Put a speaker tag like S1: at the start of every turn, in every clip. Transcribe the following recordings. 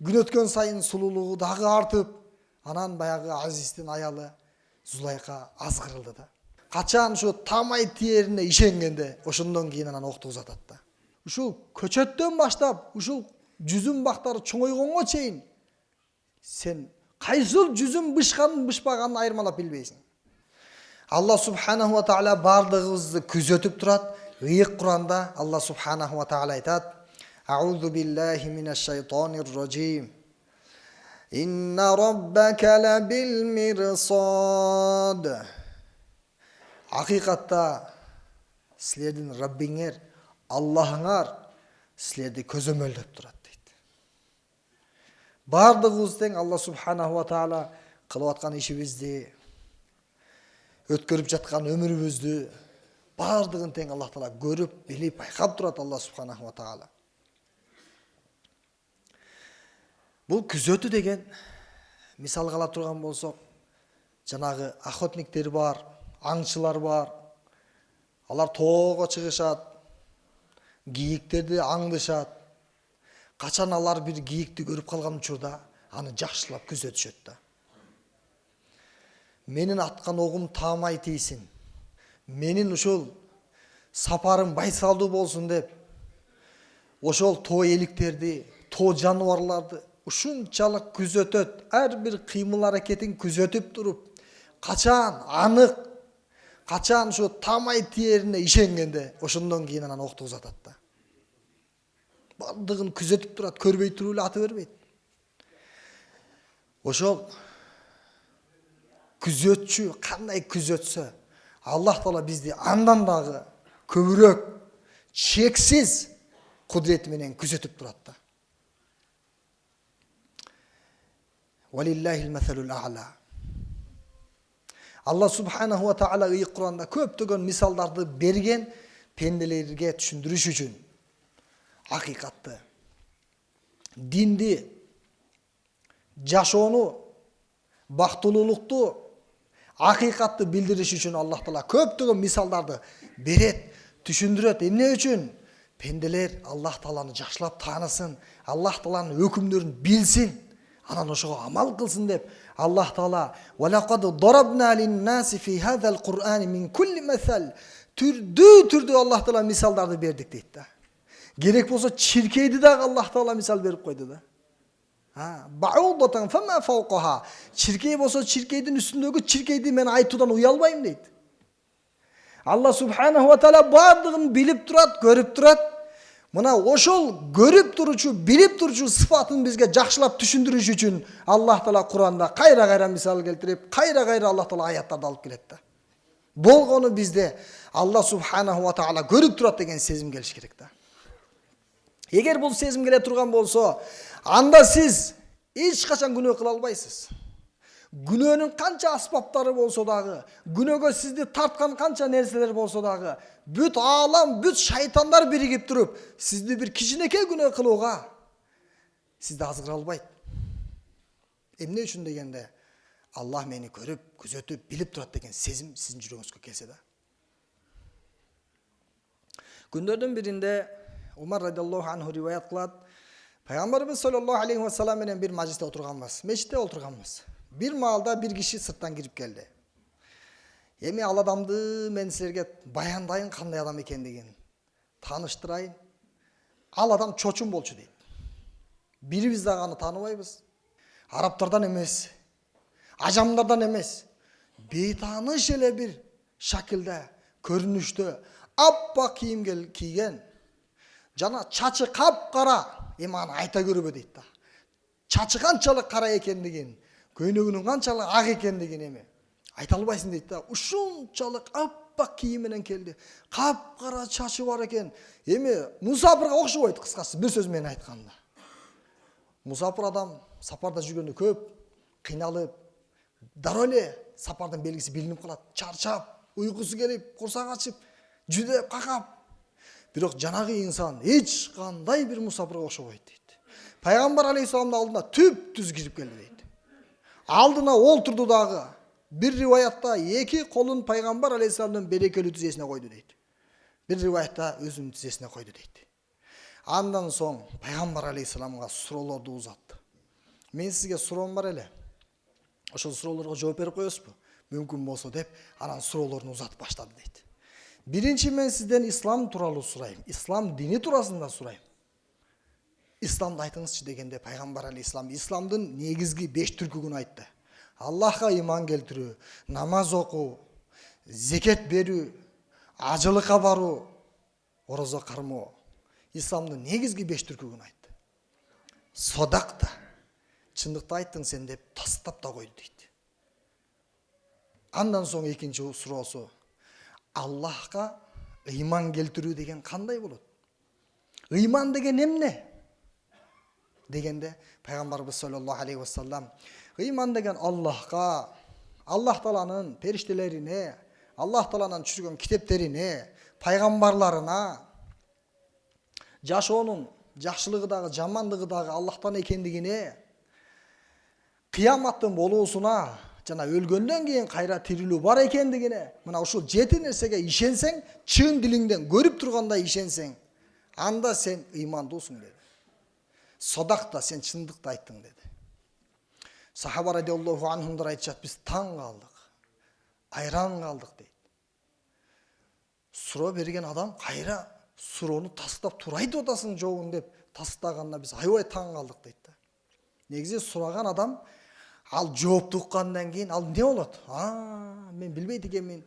S1: Күн өткөн сайын сулуулугу дагы артып, анан баягы Азиздин аялы Зулайка азгырылды да. Качан ушу тамай тиерине ишенгенде, ошондон кийин анан окту узатат да. Ушул көчөттөн баштап, ушул жүзүм бактары чоңойгонго чейин сен кайсыл жүзүм бышканын бышпаганын айырмалап билбейсиң. Алла субханаху ва таала бардыгыбызды күзөтүп турат. Ыйык Куранда Алла субханаху ва таала айтат: Аузу биллахи минаш шайтанир раджим. Инна раббака лабил мирсад. Акыйкатта силердин Раббиңер, Аллахыңар силерди көзөмөлдөп турат дейт. Бардыгыбыз тең Алла субханаху ва таала кылып аткан ишибизди, өткөрүп жаткан өмүрүбүздү бардыгын тең Аллах таала көрүп, билип, байкап турат Алла субханаху ва таала. Бул күзөтүү деген мисалга ала турган болсок, жанагы охотниктер бар, аңчылар бар. Алар тоого чыгышат, кийиктерди аңдышат. Качан алар бир кийикти көрүп калган учурда аны жакшылап күзөтүшөт да. Менин аткан огум таамай тийсин. Менин ушул сапарым байсалдуу болсун деп, ошол тоо эликтерди, тоо жаныбарларды ушунчалык күзөтөт, ар бир кыймыл аракетин күзөтүп туруп, качан анык, качан ушу тамай тиерине ишенгенде, ошондон кийин анан окту узатат да. Бардыгын күзөтүп турат, көрбөй туруп эле ата бербейт. Ошол күзөтчү кандай күзөтсө, Аллах таала бизди андан дагы көбүрөөк, чексиз кудурети менен күзөтүп турат да. Валиллахил масалул а'ла. Алла субханаху ва таала ыйык Куранда көптөгөн мисалдарды берген пенделерге түшүндүрүш үчүн акыйкатты, динди, жашоону, бактылуулукту, акыйкатты билдириш үчүн Аллах таала көптөгөн мисалдарды берет, түшүндүрөт. Эмне үчүн? Пенделер Аллах тааланы жакшылап таанысын, Аллах тааланын өкүмдөрүн билсин, анан ошого амал кылсын деп Аллах таала «Валакад дарабна линнаси фи хазал Кур'ани мин кулли масал». Түрдүү Аллах таала мисалдарды бердик дейт да. Керек болсо чиркейди дагы Аллах таала мисал берип койду да. Баудатан фама фауқаха. Чиркей болсо чиркейдин үстүндөгү чиркейди мен айтуудан уялбайм дейт. Алла субханаху ва таала бардыгын билип турат, көрүп турат. Мына ошол көрүп туручу, билип туручу сыфатын бизге жакшылап түшүндүрүш үчүн Аллах таала Куранда кайра мисал келтирип, кайра Аллах таала аяттарды алып келет да. Болгону бизде Алла субханаху ва таала көрүп турат деген сезим келиш керек да. Эгер бул сезим келе турган болсо, анда сиз эч качан күнөө кыла албайсыз. Күнөөнүн канча аспаптары болсо дагы, күнөөгө сизди тарткан канча нерселер болсо дагы, бүт аалам, бүт шайтандар биригип туруп, сизди бир кичинекей күнөө кылууга сизди азгыра албайт. Эмне үчүн дегенде, Аллах мени көрүп, күзөтүп, билип турат деген сезим сиздин жүрөгүңүзгө келсе да. Күндөрдүн биринде Умар радиаллаху анху риваят кылат. Пайгамбарыбыз саллаллаху алейхи ва саллям менен бир мажлисте отурганбыз, мечитте отурганбыз. Бир маалда бир киши сырттан кирип келди. Эми ал адамды мен силерге баяндайын кандай адам экендигин, тааныштырайын. Ал адам чочун болчу дейт. Бирибиз дагы аны тааныбайбыз. Арабтардан эмес, ажамдардан эмес. Бейтааныш эле бир шакилде, көрүнүштө аппак кийим кийген. Жана чачы капкара, эми аны айта көрбө дейт да. Чачы канчалык кара экендигин, көйнөгүнүн канчалык ак экендигин эми айта албайсың дейт да. Ушунчалык аппак кийим менен келди. Капкара чачы бар экен. Эми мусапырга окшобойт, кыскасы бир сөз менен айтканда. Мусапыр адам сапарда жүргөндө көп кыйналып, дароо эле сапардын белгиси билинип калат. Чарчап, уйкусу келип, курсак ачып, жүдөп, какап. Бирок жанагы инсан эч кандай бир мусапырга окшобойт дейт. Пайгамбар алейхиссаламдын алдына түп-түз кирип келди дейт. Алдына олтурду дагы. Бир риваятта эки колун Пайгамбар алейхиссаламдын берекелүү тизесине койду дейт. Бир риваятта өзүнүн тизесине койду дейт. Андан соң Пайгамбар алейхиссаламга суроолорду узатты. Мен сізге суроом бар эле. Ошол суроолорго жооп берип коесузбу? Мүмкүн болсо деп, анан суроолорун узатып баштады дейт. Биринчи мен сизден ислам тууралуу сурайм. Ислам дини туурасында сурайм. Исламды айтыңызчы дегенде пайгамбар алейхисалам исламдын негизги 5 түркүгүн айтты. Аллахка иман келтирүү, намаз окуу, зекет берүү, ажылыкка баруу, орозо кармоо. Исламдын негизги 5 түркүгүн айтты. Содакта, чындыкты айттың сен деп тастап да койду дейт. Андан соң экинчи суроосу, Аллахка ыйман келтирүү деген кандай болот? Ыйман деген эмне? Дегенде пайгамбарыбыз саллаллаху алейхи вассалам ыйман деген Аллахка, Аллах Тааланын периштелерине, Аллах Тааланын түшүргөн китептерине, пайгамбарларына, жашоонун жакшылыгы дагы, жамандыгы дагы Аллахтан экендигине, кыяматтын болуусуна, жана өлгөндөн кийин кайра тирилүү бар экендигине, мына ушул 7 нерсеге ишенсең, чын дилиңден көрүп тургандай ишенсең, анда сен ыймандуусуң деди. Содакта сен чындыкты айттың деди. Сахаба радиаллаху анхумдар айтышат, биз таң калдык, айран калдык дейт. Суроо берген адам кайра суроону тастап туура айтып атасың жообун деп тастаганына биз аябай таң калдык дейт да. Негизи сураган адам ал жоопту уккандан кийин ал эмне болот? Мен билбейт экенмин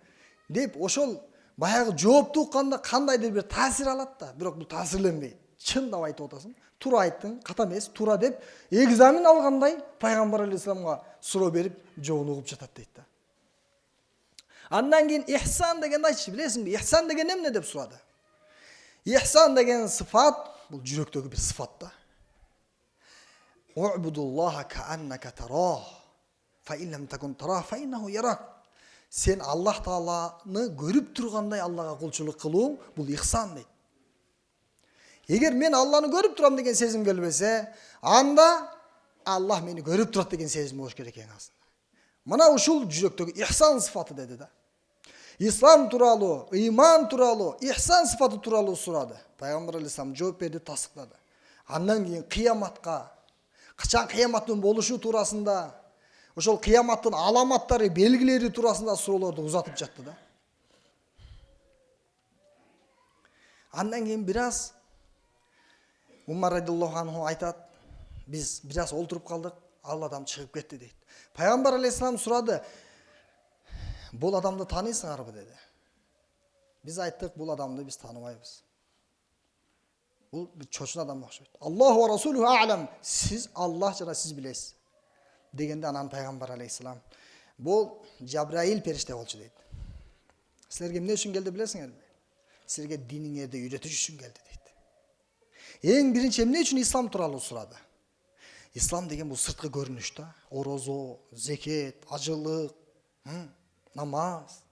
S1: деп ошол баягы жоопту укканда кандайдыр бир таасир алат да, бирок бул таасирленбейт. Чындап айтып атасың, туура айттың, ката эмес, туура деп экзамен алгандай пайгамбар алейхисаламга суроо берип жообун угуп жатат дейт да. Андан кийин ихсан дегенди айтчы, билесиңби? Ихсан деген эмне деп сурады. Ихсан деген сыфат, бул жүрөктөгү бир сыфат да. У'будуллаха кааннака тарах, фа ин лам такун тарах, фа иннаху ярак. Сен Аллах Тааланы көрүп тургандай Аллага кулчулук кылууң, бул ихсан дейт. Эгер мен Алланы көрүп турам деген сезим келбесе, анда Аллах мени көрүп турат деген сезим болуш керек эң азында. Мына ушул жүрөктөгү ихсан сыфаты деди да. Ислам тууралуу, ыйман тууралуу, ихсан сыфаты тууралуу сурады. Пайгамбар алейхисалам жооп берди, тасыктады. Андан кийин кыяматка, качан кыяматтын болушу туурасында, ошол кыяматтын аламаттары, белгилери туурасында суроолорду узатып жатты да. Андан кийин бир аз Умар радиаллаху анху айтат, биз бир аз олтуруп калдык, ал адам чыгып кетти дейт. Пайгамбар алейхисалам сурады, бул адамды тааныйсыңарбы деди. Биз айттык, бул адамды биз тааныбайбыз. Бул бир чочун адам окшойт. Аллаху ва расулуху а'лам. Сиз Аллах жана сиз билесиз. Дегенде анан пайгамбар алейхисалам, бул Жабраил периште болчу дейт. Силерге эмне үчүн келди билесиңерби? Силерге диниңерди үйрөтүш үчүн келди дейт. Эң биринчи эмне үчүн ислам тууралуу сурады? Ислам деген бул сырткы көрүнүш да. Орозо, зекет, ажылык, намаз.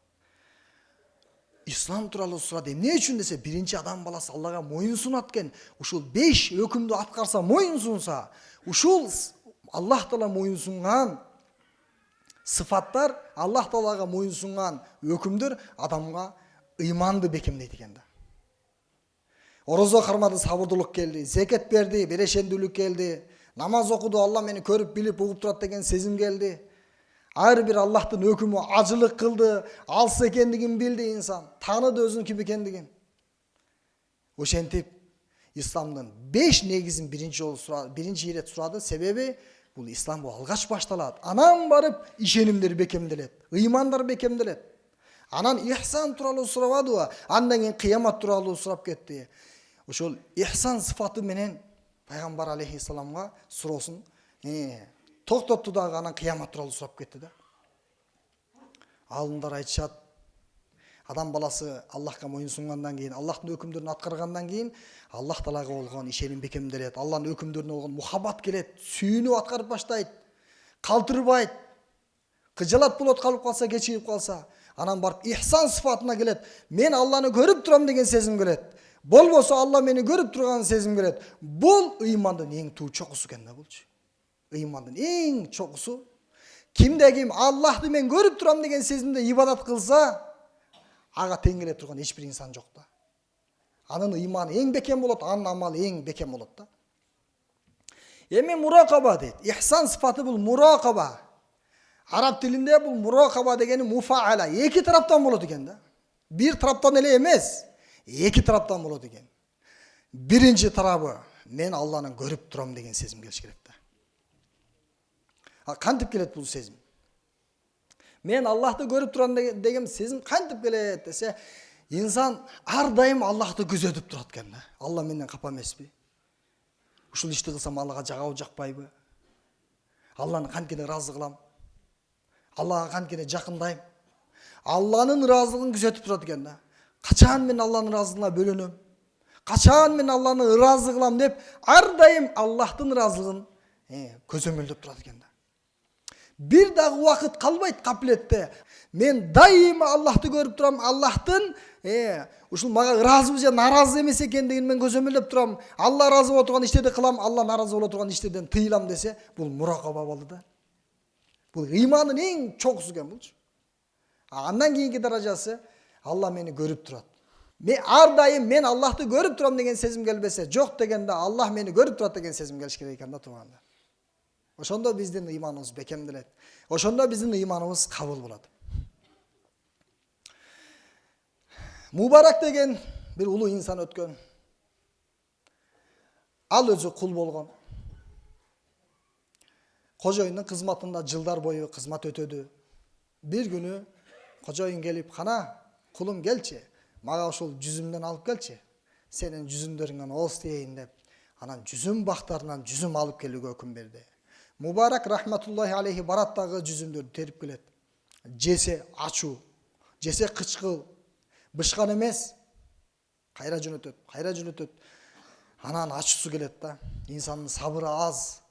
S1: Ислам тууралуу сурады. Эмне үчүн десе, биринчи адам баласы Аллага моюн сунат экен. Ушул 5 өкүмдү аткарса, моюн сунса, ушул Аллах Таала моюн сунган сыфаттар, Аллах Таалага моюн сунган өкүмдөр адамга ыйманды бекемдейт экен да. Орозо кармады, сабырдуулук келди, зекет берди, берешендүүлүк келди, намаз окуду, Алла мени көрүп билип угуп турат деген сезим келди. Ар бир Аллахтын өкүмү ажылык кылды, алыс экендигин билди инсан, тааныды өзүнүн ким экендигин. Ошентип исламдын 5 негизин биринчи ирет сурады. Себеби бул ислам бул алгач башталат. Анан барып ишенимдер бекемделет, ыймандар бекемделет. Анан ихсан тууралуу сурабадыбы? Андан кийин кыямат тууралуу сурап кетти. Ошол ихсан сыфаты менен пайгамбар алейхисаламга суроосун токтотту дагы, анан кыямат тууралуу сурап кетти да. Алымдар айтышат, адам баласы Аллахка моюн сунгандан кийин, Аллахтын өкүмдөрүн аткаргандан кийин, Аллах Таалага болгон ишеним бекемделет, Алланын өкүмдөрүнө болгон мухаббат келет, сүйүнүп аткарып баштайт, калтырбайт. Кыжалат болот, калып калса, кечигип калса, анан барып ихсан сыфатына келет. Мен Алланы көрүп турам деген сезим келет. Болбосо Алла мени көрүп турган сезим келет. Бул ыймандын эң туу чокусу экен да булчу. Ыймандын эң чокусу. Кимде ким Аллахты мен көрүп турам деген сезимде ибадат кылса, ага тең келе турган эч бир инсан жок да. Анын ыйманы эң бекем болот, анын амалы эң бекем болот да. Эми муракаба дейт. Ихсан сыфаты бул муракаба. Араб тилинде бул муракаба дегени муфаала. Эки тараптан болот экен да. Бир тараптан эле эмес. Эки тараптан болот экен. Биринчи тарабы мен Алланы көрүп турам деген сезим келиш керек да. Кантип келет бул сезим? Мен Аллахты көрүп турам деген сезим кантип келет десе, инсан ар дайым Аллахты күзөтүп турат экен да. Алла менден капа эмеспи? Ушул ишти кылсам Аллага жагабы жакпайбы? Алланы канткене ыраазы кылам? Аллага канткене жакындайм? Алланын ыраазылыгын күзөтүп турат экен да. Качан мен Алланын ыраазылыгына бөлөнөм? Качан мен Алланы ыраазы кылам деп ар дайым Аллахтын ыраазылыгын көзөмөлдөп турат экен да. Бир дагы убакыт калбайт капилетте. Мен дайыма Аллахты көрүп турам. Аллахтын ушул мага ыраазы же наразы эмес экендигин мен көзөмөлдөп турам. Алла ыраазы боло турган иштерди кылам, Алла наразы боло турган иштерден тыйылам десе, бул муракаба болду да. Бул ыймандын эң чоңусу экен булчу. Андан кийинки даражасы Алла мени көрүп турат. Мен ар дайым мен Аллахты көрүп турам деген сезим келбесе, жок дегенде Аллах мени көрүп турат деген сезим келиш керек экен да туугандар. Ошондо биздин ыйманыбыз бекемделет. Ошондо биздин ыйманыбыз кабыл болот. Мубарак деген бир улуу инсан өткөн. Ал өзү кул болгон. Кожоюндун кызматында жылдар бою кызмат өтөдү. Бир күнү кожоюн келип, "Кана, кулум келчи, мага ушул жүзүмдөн алып келчи. Сенин жүзүмдөрүңөн ооз тиейин" деп, анан жүзүм бактарынан жүзүм алып келүүгө өкүм берди. Мубарак рахматуллахи алейхи барат дагы жүзүмдөрдү терип келет. Жесе ачуу, жесе кычкыл, бышкан эмес. Кайра жөнөтөт. Анан ачуусу келет да. Инсандын сабыры аз.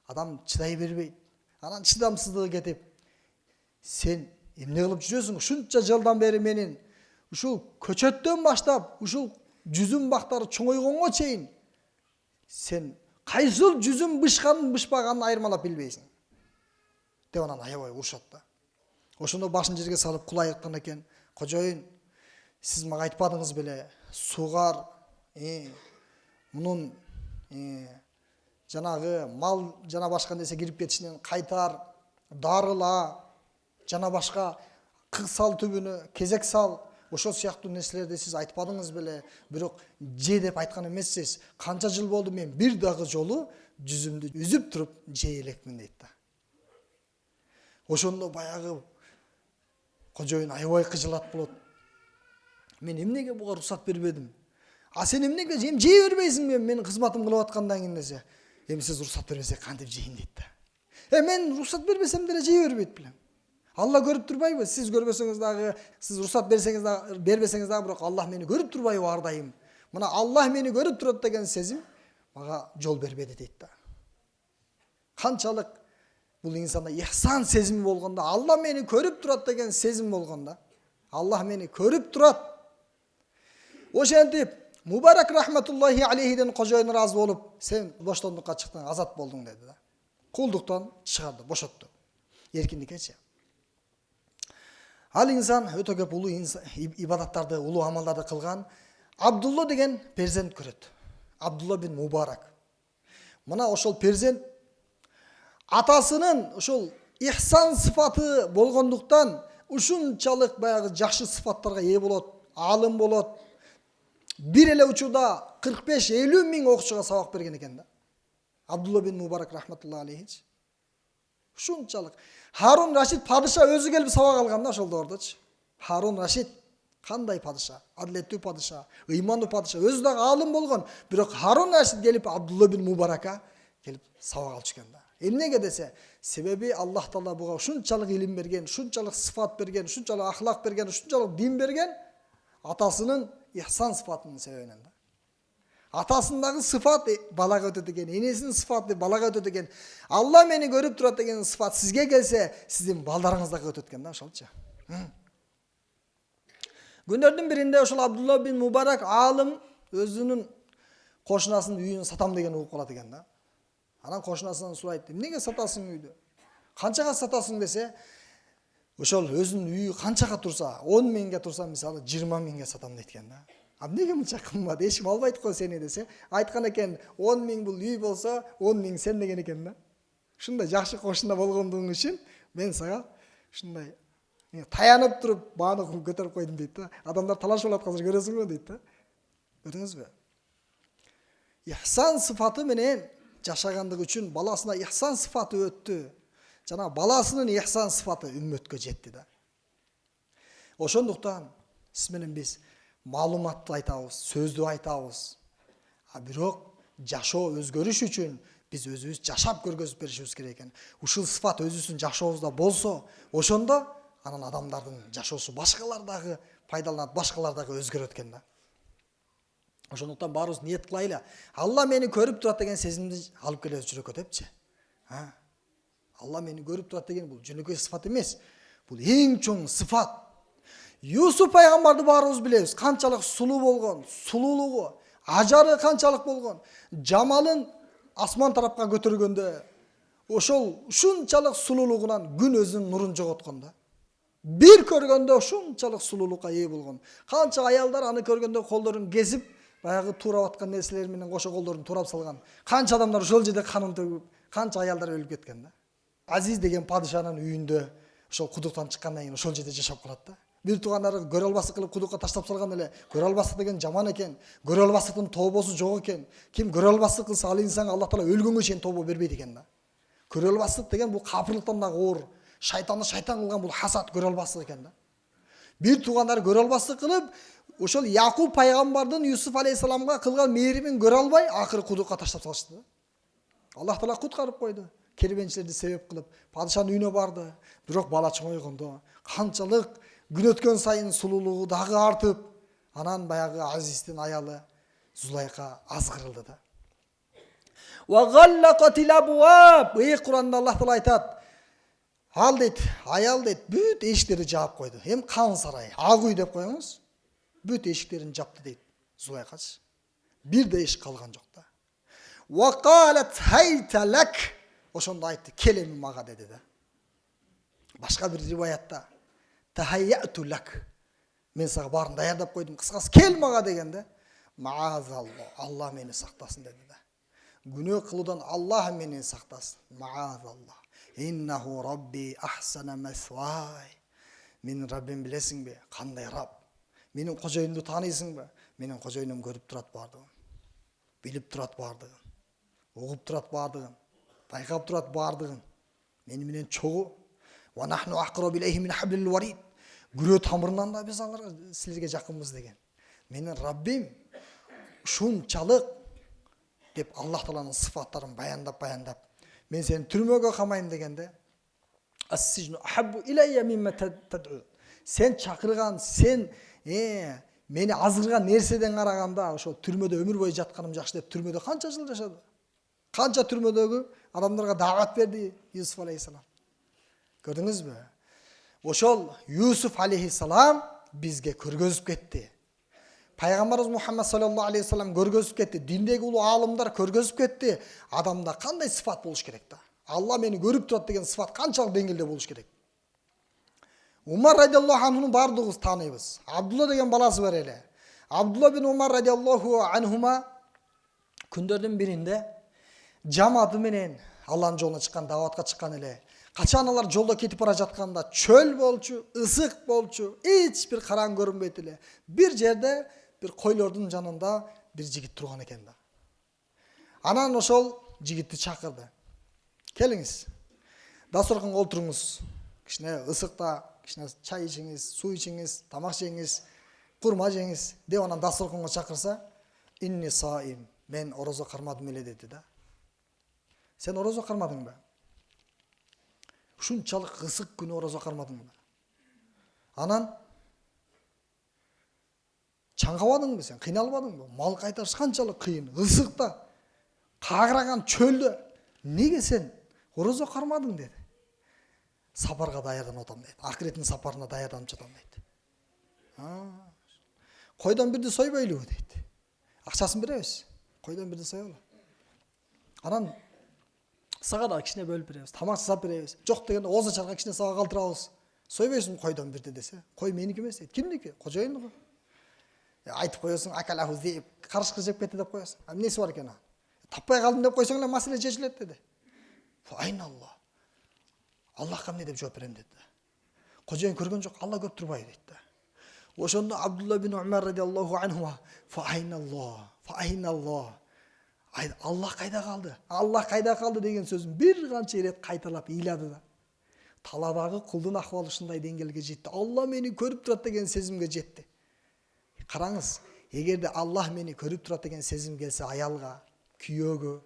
S1: Адам чыдай бербейт. Анан чыдамсыздыгы кетип, "Сен эмне кылып жүрөсүң? Ушунча жылдан бери менин ушул көчөттөн баштап, ушул жүзүм бактары чоңойгонго чейин сен кайсыл жүзүм бышканын бышпаганын айырмалап билбейсиң" деп анан аябай урушат да. Ошондо башын жерге салып кулай айткан экен. "Кожоюн, сиз мага айтпадыңыз беле? Сугар, мунун жанагы мал жана башка нерсе кирип кетишинен кайтар, дарыла, жана башка кык сал түбүнө, кезек сал. Ошол сыяктуу нерселерди сиз айтпадыңыз беле? Бирок же деп айткан эмессиз. Канча жыл болду мен бир дагы жолу жүзүмдү үзүп туруп жей элекмин" дейт да. Ошондо баягы кожоюн аябай кыжылат болот. "Мен эмнеге буга уруксат бербедим? Сен эмнеге жей бербейсиң менин кызматым кылып аткандан кийин" десе, "Эми сиз уруксат бербесек кантип жейин" дейт да. Мен уруксат бербесем деле жей бербейт белем. Алла көрүп турбайбы? Сиз көрбөсөңүз дагы, сиз уруксат берсеңиз дагы, бербесеңиз дагы, бирок Аллах мени көрүп турбайбы ар дайым? Мына Аллах мени көрүп турат деген сезим мага жол бербеди дейт да. Канчалык бул инсанда ихсан сезими болгондо, Алла мени көрүп турат деген сезим болгондо, Аллах мени көрүп турат. Ошентип Мубарак рахматуллахи алейхиден кожоюн ыраазы болуп, "Сен боштондукка чыктың, азат болдуң" деди да. Кулдуктан чыгарды, бошотту. Эркиндикечи. Ал инсан өтө көп улуу ибадаттарды, улуу амалдарды кылган. Абдулла деген перзент көрөт. Абдулла бин Мубарак. Мына ошол перзент атасынын ошол ихсан сыфаты болгондуктан ушунчалык баягы жакшы сыфаттарга ээ болот, алым болот. Бир эле учурда 45-50 миң окуучуга сабак берген экен да. Абдулла бин Мубарак рахматулла алейхи. Ушунчалык. Харун Рашид падыша өзү келип сабак алган да ошол доордочу. Харун Рашид кандай падыша, адилеттүү падыша, ыймандуу падыша, өзү дагы алым болгон. Бирок Харун Рашид келип Абдулла бин Мубарака келип сабак алчу экен да. Эмнеге десе, себеби Аллах Таала буга ушунчалык илим берген, ушунчалык сыфат берген, ушунчалык ахлак берген, ушунчалык дин берген атасынын ихсан сыфатынын себебинен да. Атасындагы сыфат балага өтөт экен, энесинин сыфаты балага өтөт экен. Алла мени көрүп турат деген сыфат сизге келсе, сиздин балдарыңызга өтөт экен да ошолчу. Күндөрдүн биринде ошол Абдулла бин Мубарак алым өзүнүн кошунасынын үйүн сатам деген угуп калат экен да. Анан кошунасынан сурайт, "Эмнеге сатасың үйдү? Канчага сатасың?" десе, ошол өзүнүн үйү канчага турса, 10 миңге турса, мисалы 20 миңге сатам дейт экен да. Эмнеге мынча кымбат? Эчким албайт го сени десе, айткан экен 10 миң бул үй болсо, 10 миң сен деген экен да. Ушундай жакшы кошунда болгондугуң үчүн мен сага ушундай таянып туруп бааны көтөрүп койдум дейт да. Адамдар талашып алат азыр көрөсүңбү дейт да. Көрдүңүзбү? Ихсан сыфаты менен жашагандыгы үчүн баласына ихсан сыфаты өттү. Жана баласынын ихсан сыфаты үммөткө жетти да. Ошондуктан сиз менен биз маалыматты айтабыз, сөздү айтабыз. А бирок жашоо өзгөрүш үчүн биз өзүбүз жашап көргөзүп беришибиз керек экен. Ушул сыфат өзүбүздүн жашообузда болсо, ошондо анан адамдардын жашоосу башкалар дагы пайдаланат, башкалар дагы өзгөрөт экен да. Ошондуктан баарыбыз ниет кылайлы. Алла мени көрүп турат деген сезимди алып келебиз жүрөккө депчи. Алла мени көрүп турат деген бул жөнөкөй сыфат эмес. Бул эң чоң сыфат. Юсуп пайгамбарды баарыбыз билебиз. Канчалык сулуу болгон, сулуулугу, ажары канчалык болгон. Жамалын асман тарапка көтөргөндө ошол ушунчалык сулуулугунан күн өзүнүн нурун жоготкон да. Бир көргөндө ушунчалык сулуулукка ээ болгон. Канча аялдар аны көргөндө колдорун кесип, баягы туурап аткан нерселер менен кошо колдорун туурап салган. Канча адамдар ошол жерде канын төгүп, канча аялдар өлүп кеткен да. Азиз деген падышанын үйүндө ошол кудуктан чыккандан кийин ошол жерде жашап калат да. Бир туугандары көрө албастык кылып кудукка таштап салган эле. Көрө албастык деген жаман экен. Көрө албастыктын тообосу жок экен. Ким көрө албастык кылса ал инсанга Аллах Таала өлгөнгө чейин тообо бербейт экен да. Көрө албастык деген бул капырлыктан дагы оор. Шайтанды шайтан кылган бул хасат көрө албастык экен да. Бир туугандары көрө албастык кылып, ошол Якуб пайгамбардын Юсуф алейхисаламга кылган мээримин көрө албай, акыры кудукка таштап салышты да. Аллах Таала куткарып койду. Кербенчилерди себеп кылып, падышанын үйүнө барды. Бирок бала чоңойгондо канчалык күн өткөн сайын сулуулугу дагы артып, анан баягы Азиздин аялы Зулайка азгырылды да. Ва галлакатил абваб. Куранда Аллах Таала айтат. Ал дейт, аял дейт, бүт эшиктерди жаап койду. Эми қан сарай, ак үй деп коюңуз. Бүт эшиктерин жапты дейт Зулайкачы. Бир да эшик калган жок да. Ва қалат хайта лак. Ошондо айтты, кел эми мага деди да. Башка бир риваятта тахайяту лак. Мен сага баарын даярдап койдум, кыскасы кел мага дегенде, маазалло, Алла мени сактасын деди да. Күнөө кылуудан Аллах мени сактасын. Маазалло. Иннаху рабби ахсана масвай. Менин Раббим билесиңби? Кандай Рабб? Менин кожоюмду тааныйсыңбы? Менин кожоюнум көрүп турат бардыгын. Билип турат бардыгын. Угуп турат бардыгын. Байкап турат бардыгын. Мени менен чогуу. Ва нахну акрабу илейхи мин хаблил варид. Күрөө тамырынан да биз аларга силерге жакынбыз деген. Менин Раббим ушунчалык деп Аллах Тааланын сыфаттарын баяндап мен сени түрмөгө камайм дегенде ассижну ахаббу илайя мимма тад'у. Сен чакырган, сен мени азгырган нерседен караганда ошо түрмөдө өмүр бою жатканым жакшы деп түрмөдө канча жыл жашады. Канча түрмөдөгү адамдарга даават берди Юсуф алейхисалам. Көрдүңүзбү? Ошол Юсуф алейхисалам бизге көргөзүп кетти. Пайгамбарыбыз Мухаммад саллаллаху алейхи вассалам көргөзүп кетти. Диндеги улуу аалымдар көргөзүп кетти. Адамда кандай сыфат болуш керек да? Алла мени көрүп турат деген сыфат канчалык деңгээлде болуш керек? Умар радиаллаху анхуну бардыгыбыз тааныйбыз. Абдулла деген баласы бар эле. Абдулла бин Умар радиаллаху анхума күндөрдүн биринде жамааты менен Алланын жолуна чыккан, дааватка чыккан эле. Качан алар жолдо кетип бара жатканда чөл болчу, ысык болчу, эч бир караң көрүнбөйт эле. Бир жерде бир койлордун жанында бир жигит турган экен да. Анан ошол жигитти чакырды. Келиңиз. Дасторконго олтуруңуз. Кичине ысыкта, кичине чай ичиңиз, суу ичиңиз, тамак жеңиз, курма жеңиз деп анан дасторконго чакырса, инни саим, мен орозо кармадым эле деди да. Сен орозо кармадыңбы? Ушунчалык ысык күнү орозо кармадыңбы? Анан чаңгабадыңбы сен? Кыйналбадыңбы? Мал кайтарыш канчалык кыйын, ысыкта, кагыраган чөлдө. Неге сен орозо кармадың деди. Сапарга даярданып атам дейт. Акыреттин сапарына даярданып жатам дейт. Койдон бирди сойбойлубу дейт. Акчасын беребиз. Койдон бирди соелу. Анан сага да кичине бөлүп беребиз. Тамак жасап беребиз. Жок дегенде ооза чарга кичине сага калтырабыз. Сойбойсуңбу койдон бирди десе. Кой меники эмес дейт. Кимдики? Кожоюндуку. Айтып коесуң, акалаху зип, карышкы жеп кетти деп коесуң. Эмнеси бар экен? Таппай калдым деп койсоң эле маселе чечилет деди. Айналла. Аллахка эмне деп жооп берем деди. Кожоюн көргөн жок, Алла көп турбайбы дейт. Ошондо Абдулла бин Умар радиаллаху анху фаайналлах. Аллах кайда калды? Аллах кайда калды деген сөзүн бир канча ирет кайталап ыйлады да. Таладагы кулдун акыбалы ушундай деңгээлге жетти. Алла мени көрүп турат деген сезимге жетти. Караңыз, эгерде Аллах мени көрүп турат деген сезим келсе аялга, күйөөгө,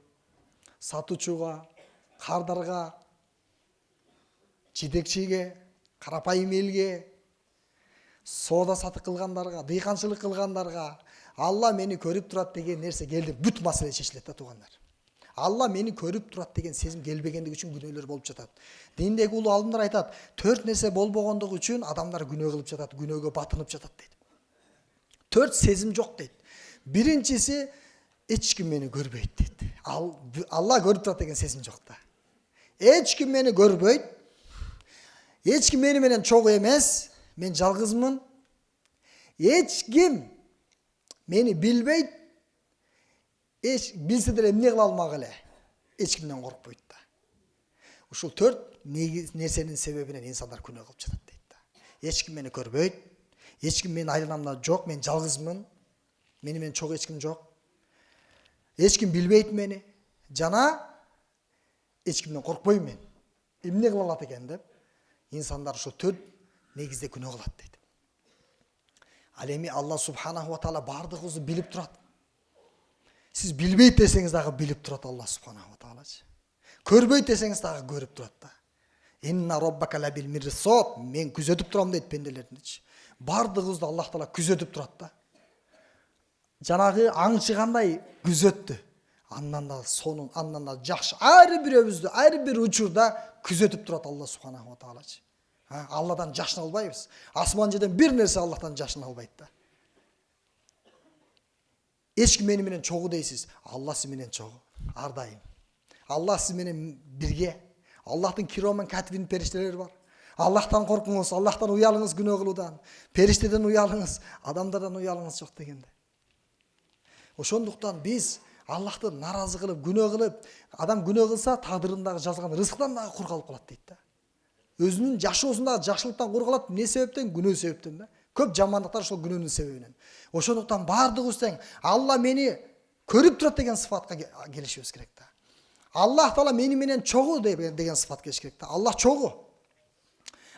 S1: сатуучуга, кардарга, жетекчиге, карапайым элге, соода сатык кылгандарга, дыйканчылык кылгандарга Алла мени көрүп турат деген нерсе келди, бүт маселе чечилет да туугандар. Алла мени көрүп турат деген сезим келбегендиги үчүн күнөөлөр болуп жатат. Диндеги улуу алымдар айтат, 4 нерсе болбогондугу үчүн адамдар күнөө кылып жатат, күнөөгө батынып жатат дейт. 4 сезим жок дейт. Биринчиси эч ким мени көрбөйт дейт. Алла көрүп турат деген сезим жок да. Эч ким мени көрбөйт. Эч ким мени менен чогуу эмес, мен жалгызмын. Эч ким мени билбейт. Эч билсе деле эмне кыла алмак эле. Эч кимден коркпойт да. Ушул 4 нерсенин себебинен инсандар күнөө кылып жатат дейт да. Эч ким мени көрбөйт. Эч ким менин айланамда жок, мен жалгызмын. Мени менен чогуу эч ким жок. Эч ким билбейт мени. Жана эч кимден коркпойм мен. Эмне кыла алат экен деп инсандар ошо 4 негизде күнөө кылат дейт. Ал эми Алла субханаху ва таала бардыгыбызды билип турат. Сиз билбейт десеңиз дагы билип турат Алла субханаху ва таалачы. Көрбөйт десеңиз дагы көрүп турат да. Инна роббака лабил мирсот, мен күзөтүп турам дейт пенделердичи. Бардыгыбызды Аллах таала күзөтүп турат да. Жанагы аңчы кандай күзөттү. Андан да жакшы ар бирөөбүздү ар бир учурда күзөтүп турат Алла субханаху ва таалачы. Алладан жашын албайбыз. Асман жерден бир нерсе Аллахтан жашын албайт да. Эч ким мени менен чогуу дейсиз. Алла сиз менен чогуу. Ар дайым. Алла сиз менен бирге. Аллахтын киромен катибин периштелери бар. Аллахтан коркуңуз, Аллахтан уялыңыз күнөө кылуудан. Периштеден уялыңыз, адамдардан уялыңыз жок дегенде. Ошондуктан биз Аллахты наразы кылып, күнөө кылып, адам күнөө кылса тагдырындагы жазылган рызыктан дагы кур калып калат дейт да. Өзүнүн жашоосундагы жакшылыктан кур калат, эмне себептен? Күнөө себептен да. Көп жамандыктар ошол күнөөнүн себебинен. Ошондуктан бардыгыбыз тең Алла мени көрүп турат деген сыфатка келишибиз керек да. Аллах таала мени менен чогуу деген сыфат келиш керек да. Аллах чогуу.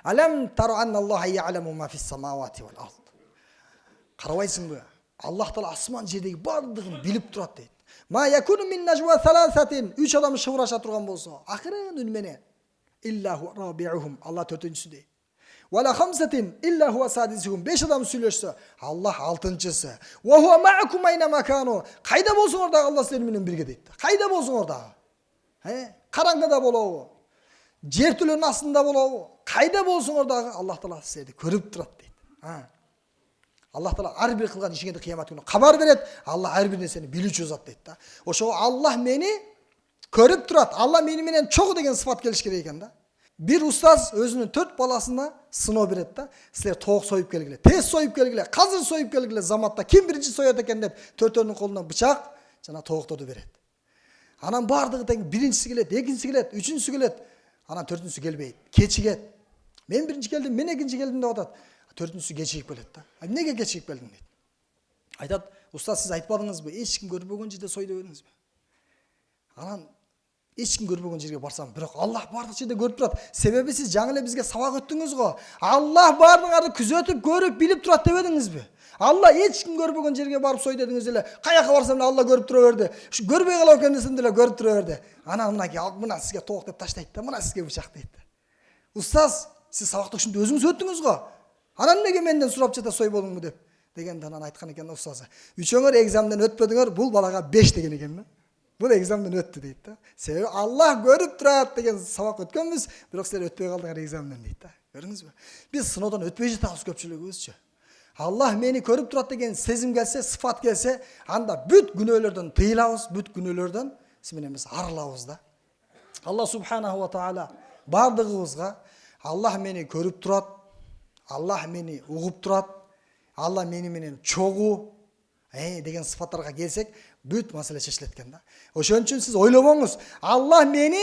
S1: Алам тару анналлаха я'ламу ма фис самавати вал ард. Карабайсыңбы? Аллах таала асман жердеги бардыгын билип турат дейт. Ма якуну мин najwa thalathatin, 3 адам шыбыраша турган болсо, акырын үн менен иллаху рабиухум, Алла 4-чүсү дейт. Вала хамсатин илля хуа садисухум, 5 адам сүйлөшсө, Аллах 6-чысы. Ва хуа маакум айна макану, кайда болсоңор дагы Алла силер менен бирге дейт. Кайда болсоңор дагы. Караңгыда болобу, жер түлөнүн астында болобу, кайда болсоңор дагы Аллах таала силерди көрүп турат дейт. Аллах таала ар бир кылган ишиңерди кыямат күнү кабар берет. Аллах ар бир нерсени билүүчү зат дейт да. Ошого Аллах мени көрүп турат. Алла мени менен чогуу деген сыфат келиш керек экен да. Bir ustaz özünün 4 balasına sınov berет да. Силер тоок союп келгиле, тез союп келгиле, казыр союп келгиле заматта ким биринчи соёт экен деп 4-төрүнүн колунан бычак жана тооктоду берет. Анан бардыгы тең биринчиси келет, экинчиси келет, үчүнчүсү келет. Анан 4-түсү келбейт, кечигет. Мен биринчи келдим, мен экинчи келдим деп атат. 4-түсү кечигип келет да. Эмнеге кечигип келдиң дейт. Айтат, устаз сиз айтпадыңызбы, эч ким көрбөгөн жерде сой дебедиңизби? Анан эч ким көрбөгөн жерге барсам, бирок Аллах бардык жерде көрүп турат. Себеби сиз жаңы эле бизге сабак өттүңүз го. Аллах бардыгыңарды күзөтүп, көрүп, билип турат дебедиңизби? Алла эч ким көрбөгөн жерге барып сой дедиңиз эле. Каяка барсам эле Алла көрүп тура берди. Ушу көрбөй калып экен десем деле көрүп тура берди. Анан мына сизге тоок деп таштайт да, мына сизге бычак дейт да. Устаз, сиз сабакты ушинтип өзүңүз өттүңүз го. Анан эмнеге менден сурап жата сой болуңбу деп. Дегенде анан айткан экен устазы. Үчөөңөр экзаменден өтпөдүңөр, бул балага 5 деген экен да. Бул экзаменден өттү дейт да. Себеби Аллах көрүп турат деген сабак өткөнбүз, бирок силер өтпөй калдыңар экзаменден дейт да. Көрдүңүзбү? Биз сыноодон өтпөй жатабыз көпчүлүгүбүзчү. Аллах мени көрүп турат деген сезим келсе, сыфат келсе, анда бүт күнөөлөрдөн тыйылабыз, бүт күнөөлөрдөн менен биз арылабыз да. Алла субханаху ва таала бардыгыбызга Аллах мени көрүп турат, Аллах мени угуп турат, Алла мени менен чогуу, деген сыфаттарга келсек, бүт маселе чечилет экен да. Ошон үчүн сиз ойлобоңуз. Аллах мени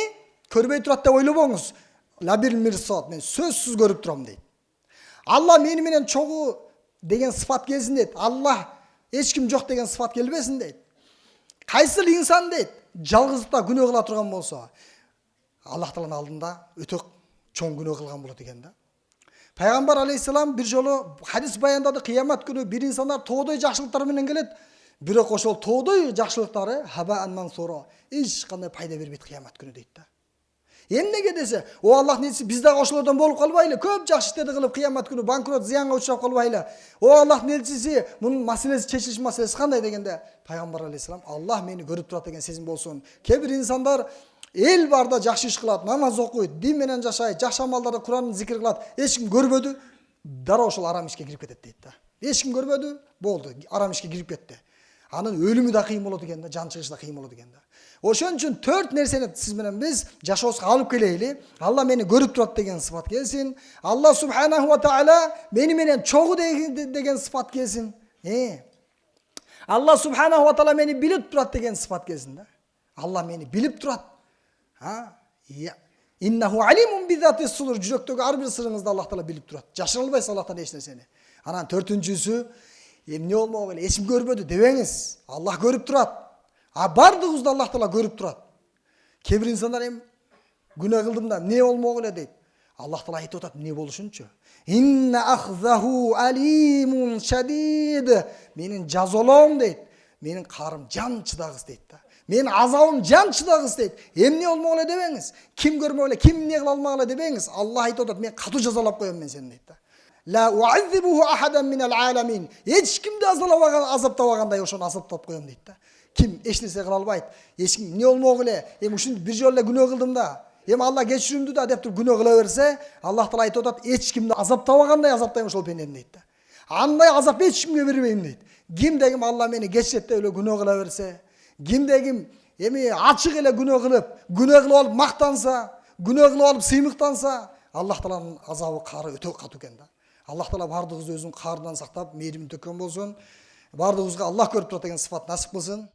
S1: көрбөй турат деп ойлобоңуз. Лабир мирсот, мен сөзсүз көрүп турам дейт. Алла мени менен чогуу деген сыфат келсин дейт. Аллах эч ким жок деген сыфат келбесин дейт. Кайсыл инсан дейт, жалгыздыкта күнөө кыла турган болсо, Аллах Тааланын алдында өтө чоң күнөө кылган болот экен да. Пайгамбар алейхиссалам бир жолу хадис баяндады, кыямат күнү бир инсандар тоодой жакшылыктар менен келет, бирок ошол тоодой жакшылыктары хабаан мансуро, эч кандай пайда бербейт кыямат күнү дейт да. Эмнеге десе, о Аллахтын элчиси, биз дагы ошолордон болуп калбайлы, көп жакшы иштерди кылып кыямат күнү банкрот, зыянга учурап калбайлы. О Аллахтын элчиси, мунун маселеси чечилиш маселеси кандай дегенде, Пайгамбар алейхиссалам, Аллах мени көрүп турат деген сезим болсун. Кээ бир инсандар эл барда жакшы иш кылат, намаз окуйт, дин менен жашайт, жакшы амалдарды Курандын зикир кылат, эч ким көрбөдү, дароо ошол арам ишке кирип кетет дейт да. Эч ким көрбөдү, болду, арам ишке кирип кетти. Анын өлүмү да кыйын болот экен да, жан чыгышы да кыйын болот экен да. Ошон үчүн 4 нерсени сиз менен биз жашообузга алып келейли. Алла мени көрүп турат деген сыфат келсин. Алла субханаху ва таала мени менен чогуу деген сыфат келсин. Алла субханаху ва таала мени билип турат деген сыфат келсин да. Алла мени билип турат. Иннаху алимун бидати судур, жүрөктөгү ар бир сырыңызды Аллах Таала билип турат. Жашыра албайсыз Аллахтан эч нерсени. Анан 4-үнчүсү, эмне болмок эле, эч ким көрбөдү дебеңиз. Аллах көрүп турат. Бардыгыбызды Аллах Таала көрүп турат. Кээ бир инсандар күнөө кылдым да, эмне болмок эле дейт. Аллах Таала айтып атат, эмне болушунчу? Инна ахзаху алимун шадид. Менин жазалоом дейт. Менин карым жан чыдагыс дейт да. Менин азабым жан чыдагыс дейт. Эмне болмок эле дебеңиз. Ким көрмөк эле, ким эмне кыла алмак эле дебеңиз. Аллах айтып атат, мен катуу жазалап коем мен сени дейт да. Ла уаззибуху ахадан минал аламин. Эч кимди азаптабагандай ошону азаптап коем дейт да. Ким эч нерсе кыла албайт. Эч ким эмне болмок эле, ушунду бир жолу эле күнөө кылдым да, Алла кечирүүмдү да деп туруп күнөө кыла берсе, Аллах Таала айтып атат, эч кимди азаптабагандай азаптайм ошол пендени дейт да. Андай азап эч кимге бербейм дейт. Кимде ким Алла мени кечирет деп эле күнөө кыла берсе, кимде ким ачык эле күнөө кылып алып мактанса, күнөө кылып алып сыймыктанса, Аллах Тааланын азабы кары өтө катуу экен да. Аллах Таала бардыгыбызды өзүнүн карынан сактап, мээримин төккөн болсун. Бардыгыбызга Аллах көрүп турат деген сыфат насип кылсын.